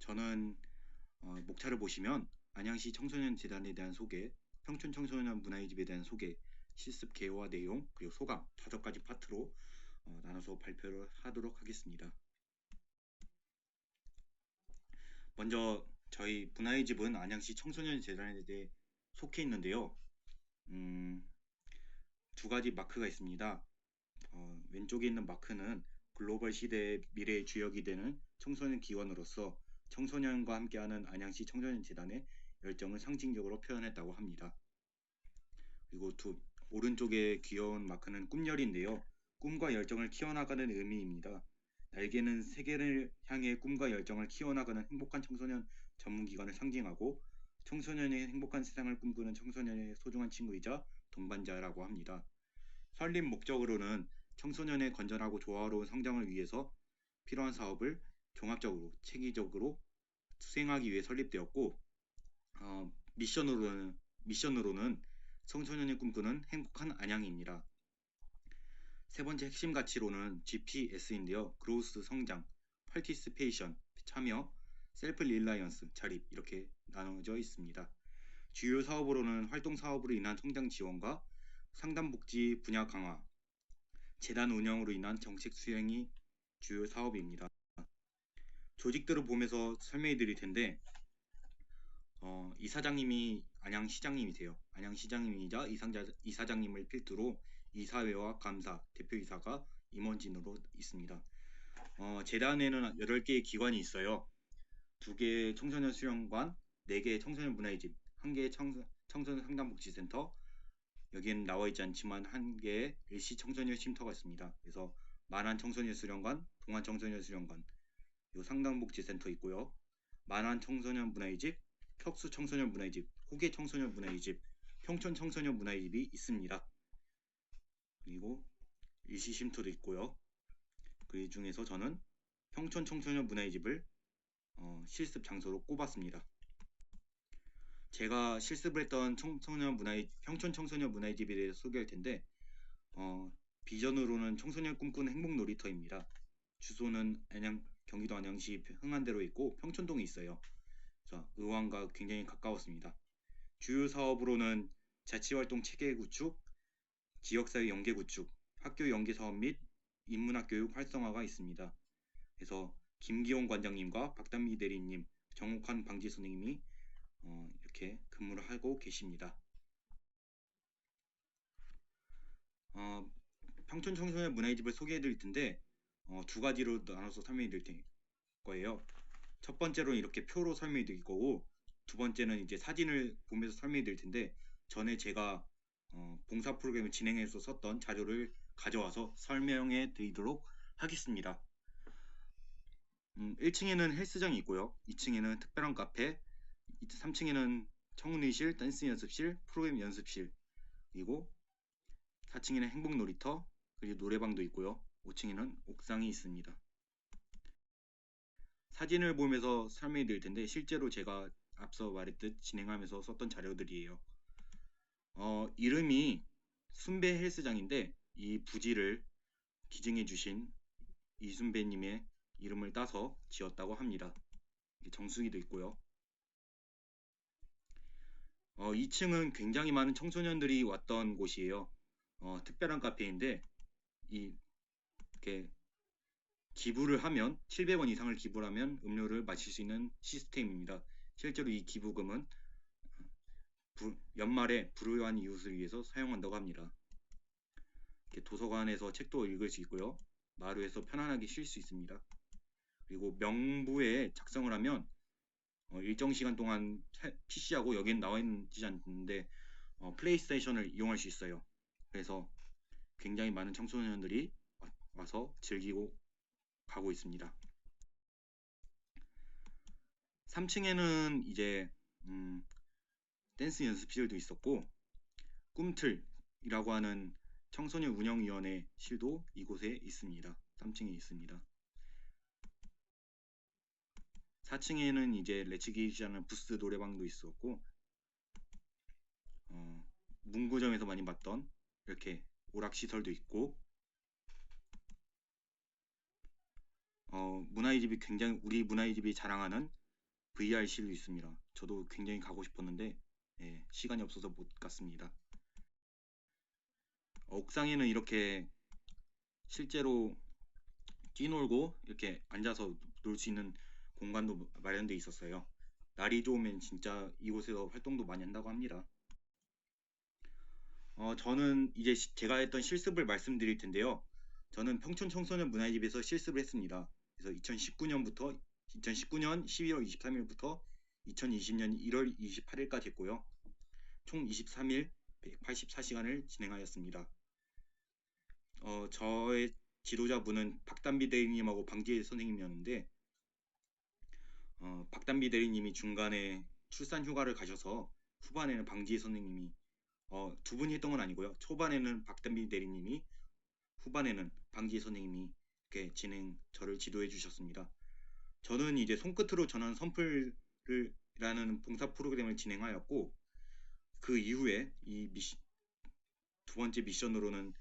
저는 목차를 보시면 안양시 청소년 재단에 대한 소개, 평촌 청소년 문화의 집에 대한 소개, 실습 개요와 내용, 그리고 소감 5가지 파트로 나눠서 발표를 하도록 하겠습니다. 먼저 저희 문화의 집은 안양시 청소년 재단에 대해 속해 있는데요. 음, 2가지 마크가 있습니다. 왼쪽에 있는 마크는 글로벌 시대의 미래의 주역이 되는 청소년 기관으로서 청소년과 함께하는 안양시 청소년 재단의 열정을 상징적으로 표현했다고 합니다. 그리고 오른쪽에 귀여운 마크는 꿈열인데요. 꿈과 열정을 키워나가는 의미입니다. 날개는 세계를 향해 꿈과 열정을 키워나가는 행복한 청소년 전문기관을 상징하고 청소년의 행복한 세상을 꿈꾸는 청소년의 소중한 친구이자 동반자라고 합니다. 설립 목적으로는 청소년의 건전하고 조화로운 성장을 위해서 필요한 사업을 종합적으로 체계적으로 수행하기 위해 설립되었고 미션으로는 청소년이 꿈꾸는 행복한 안양입니다. 세 번째 핵심 가치로는 GPS인데요. 그로스 성장, 파티시페이션 참여, 셀프 릴라이언스 자립 이렇게 나눠져 있습니다. 주요 사업으로는 활동 사업으로 인한 성장 지원과 상담복지 분야 강화, 재단 운영으로 인한 정책 수행이 주요 사업입니다. 조직들을 보면서 설명해 드릴 텐데 이사장님이 안양시장님이세요. 안양시장님이자 이사장님을 필두로 이사회와 감사, 대표이사가 임원진으로 있습니다. 재단에는 8개의 기관이 있어요. 2개의 청소년 수련관, 4개의 청소년 문화의 집, 1개의 청소년 상담복지센터, 여기에는 나와 있지 않지만 1개의 일시 청소년 쉼터가 있습니다. 그래서 만안 청소년 수련관, 동안 청소년 수련관, 요 상담복지센터 있고요. 만안 청소년 문화의 집, 혁수 청소년 문화의 집, 호계 청소년 문화의 집, 평촌 청소년 문화의 집이 있습니다. 그리고 일시 쉼터도 있고요. 그 중에서 저는 평촌 청소년 문화의 집을 실습 장소로 꼽았습니다. 제가 실습을 했던 평촌 청소년 문화의 집에 대해서 소개할 텐데 비전으로는 청소년 꿈꾸는 행복 놀이터입니다. 주소는 경기도 안양시 흥안대로 있고 평촌동에 있어요. 의왕과 굉장히 가까웠습니다. 주요 사업으로는 자치활동 체계 구축, 지역사회 연계 구축, 학교 연계 사업 및 인문학 교육 활성화가 있습니다. 그래서 김기용 관장님과 박단미 대리님, 정옥환 방지 선생님이 이렇게 근무를 하고 계십니다. 평촌 청소년 문화의 집을 소개해 드릴 텐데 2가지로 나눠서 설명해 드릴 거예요. 첫 번째로는 이렇게 표로 설명해 드릴 거고, 2번째는 이제 사진을 보면서 설명해 드릴 텐데, 전에 제가 봉사 프로그램을 진행해서 썼던 자료를 가져와서 설명해 드리도록 하겠습니다. 1층에는 헬스장이 있고요. 2층에는 특별한 카페, 3층에는 청운의실, 댄스 연습실, 프로그램 연습실, 그리고 4층에는 행복 놀이터, 그리고 노래방도 있고요. 5층에는 옥상이 있습니다. 사진을 보면서 설명해 드릴 텐데 실제로 제가 앞서 말했듯 진행하면서 썼던 자료들이에요. 이름이 순배 헬스장인데 이 부지를 기증해 주신 이순배님의 이름을 따서 지었다고 합니다. 정수기도 있고요. 2층은 굉장히 많은 청소년들이 왔던 곳이에요. 특별한 카페인데 이렇게 기부를 하면 700원 이상을 기부를 하면 음료를 마실 수 있는 시스템입니다. 실제로 이 기부금은 연말에 불우한 이웃을 위해서 사용한다고 합니다. 도서관에서 책도 읽을 수 있고요. 마루에서 편안하게 쉴 수 있습니다. 그리고 명부에 작성을 하면 일정 시간 동안 PC하고 여기는 나와 있지 않는데 플레이스테이션을 이용할 수 있어요. 그래서 굉장히 많은 청소년들이 와서 즐기고 가고 있습니다. 3층에는 이제 댄스 연습실도 있었고 꿈틀이라고 하는 청소년 운영위원회 실도 이곳에 있습니다. 3층에 있습니다. 4층에는 이제 레츠기시라는 부스 노래방도 있었고 문구점에서 많이 봤던 이렇게 오락시설도 있고 문화의 집이 굉장히 우리 문화의 집이 자랑하는 VR실도 있습니다. 저도 굉장히 가고 싶었는데 시간이 없어서 못 갔습니다. 옥상에는 이렇게 실제로 뛰놀고 이렇게 앉아서 놀 수 있는 공간도 마련되어 있었어요. 날이 좋으면 진짜 이곳에서 활동도 많이 한다고 합니다. 저는 이제 제가 했던 실습을 말씀드릴 텐데요. 저는 평촌 청소년 문화집에서 실습을 했습니다. 그래서 2019년 12월 23일부터 2020년 1월 28일까지 했고요. 총 23일 184시간을 진행하였습니다. 저의 지도자분은 박담비 대리님하고 방지혜 선생님이었는데 박담비 대리님이 중간에 출산 휴가를 가셔서 후반에는 방지혜 선생님이 두 분이 했던 건 아니고요. 초반에는 박담비 대리님이 후반에는 방지혜 선생님이 이렇게 저를 지도해 주셨습니다. 저는 이제 손끝으로 전한 선풀이라는 봉사 프로그램을 진행하였고 그 이후에 두 번째 미션으로는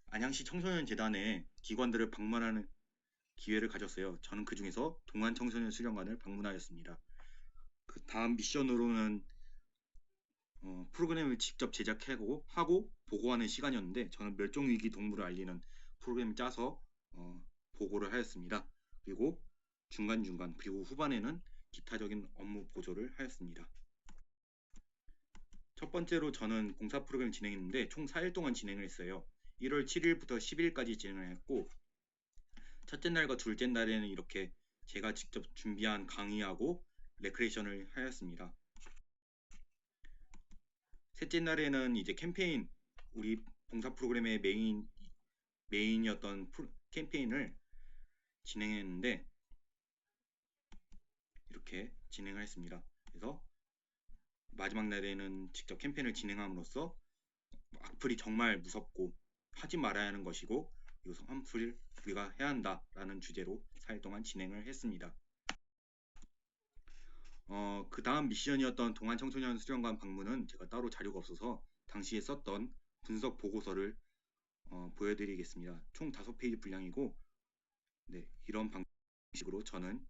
안양시 청소년 재단의 기관들을 방문하는 기회를 가졌어요. 저는 그 중에서 동안 청소년 수련관을 방문하였습니다. 그 다음 미션으로는 프로그램을 직접 제작하고 보고하는 시간이었는데 저는 멸종위기 동물을 알리는 프로그램을 짜서 보고를 하였습니다. 그리고 중간중간 그리고 후반에는 기타적인 업무 보조를 하였습니다. 첫 번째로 저는 공사 프로그램을 진행했는데 총 4일 동안 진행을 했어요. 1월 7일부터 10일까지 진행을 했고 첫째 날과 둘째 날에는 이렇게 제가 직접 준비한 강의하고 레크레이션을 하였습니다. 셋째 날에는 이제 캠페인, 우리 봉사 프로그램의 메인이었던 캠페인을 진행했는데 이렇게 진행을 했습니다. 그래서 마지막 날에는 직접 캠페인을 진행함으로써 악플이 정말 무섭고 하지 말아야 하는 것이고 이것은 악플을 우리가 해야 한다라는 주제로 4일 동안 진행을 했습니다. 그 다음 미션이었던 동안 청소년 수련관 방문은 제가 따로 자료가 없어서 당시에 썼던 분석 보고서를 보여드리겠습니다. 총 5페이지 분량이고 네, 이런 방식으로 저는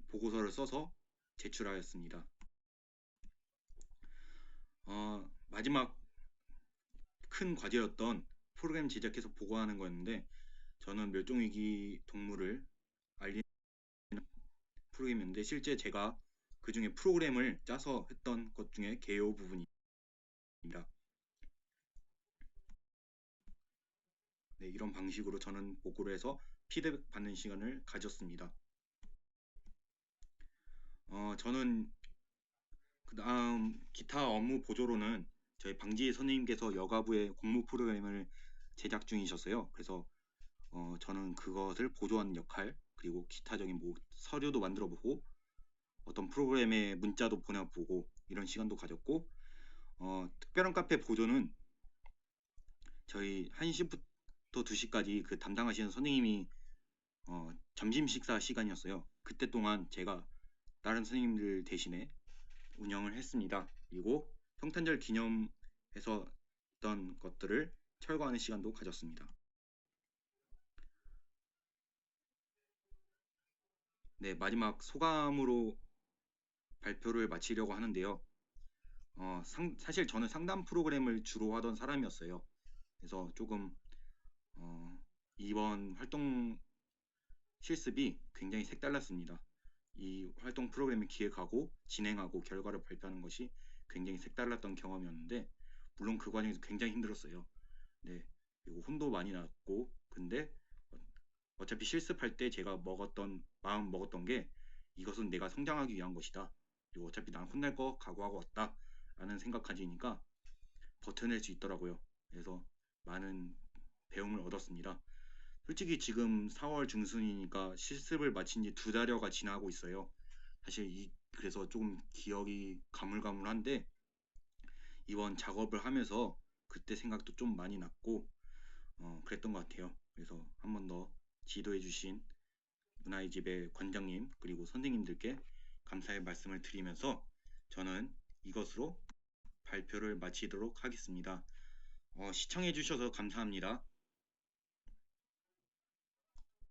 보고서를 써서 제출하였습니다. 마지막 큰 과제였던 프로그램 제작해서 보고하는 거였는데 저는 멸종위기 동물을 알리는 프로그램인데 실제 제가 그 중에 프로그램을 짜서 했던 것 중에 개요 부분입니다. 네, 이런 방식으로 저는 보고를 해서 피드백 받는 시간을 가졌습니다. 저는 그 다음 기타 업무 보조로는 저희 방지혜 선생님께서 여가부의 공모 프로그램을 제작 중이셨어요. 그래서 저는 그것을 보조하는 역할 그리고 기타적인 서류도 만들어 보고 어떤 프로그램에 문자도 보내보고 이런 시간도 가졌고 특별한 카페 보조는 저희 1시부터 2시까지 그 담당하시는 선생님이 점심 식사 시간이었어요. 그때 동안 제가 다른 선생님들 대신에 운영을 했습니다. 그리고 성탄절 기념해서 어떤 것들을 철거하는 시간도 가졌습니다. 네, 마지막 소감으로 발표를 마치려고 하는데요. 사실 저는 상담 프로그램을 주로 하던 사람이었어요. 그래서 조금 이번 활동 실습이 굉장히 색달랐습니다. 이 활동 프로그램을 기획하고 진행하고 결과를 발표하는 것이 굉장히 색달랐던 경험이었는데 물론 그 과정에서 굉장히 힘들었어요. 네, 그리고 혼도 많이 났고 근데 어차피 실습할 때 제가 마음 먹었던 게 이것은 내가 성장하기 위한 것이다. 그리고 어차피 난 혼날 거 각오하고 왔다 라는 생각 가지니까 버텨낼 수 있더라고요. 그래서 많은 배움을 얻었습니다. 솔직히 지금 4월 중순이니까 실습을 마친 지 2달여가 지나고 있어요. 사실 그래서 조금 기억이 가물가물한데 이번 작업을 하면서 그때 생각도 좀 많이 났고 그랬던 것 같아요. 그래서 한 번 더 지도해 주신 문화의 집의 관장님 그리고 선생님들께 감사의 말씀을 드리면서 저는 이것으로 발표를 마치도록 하겠습니다. 시청해 주셔서 감사합니다.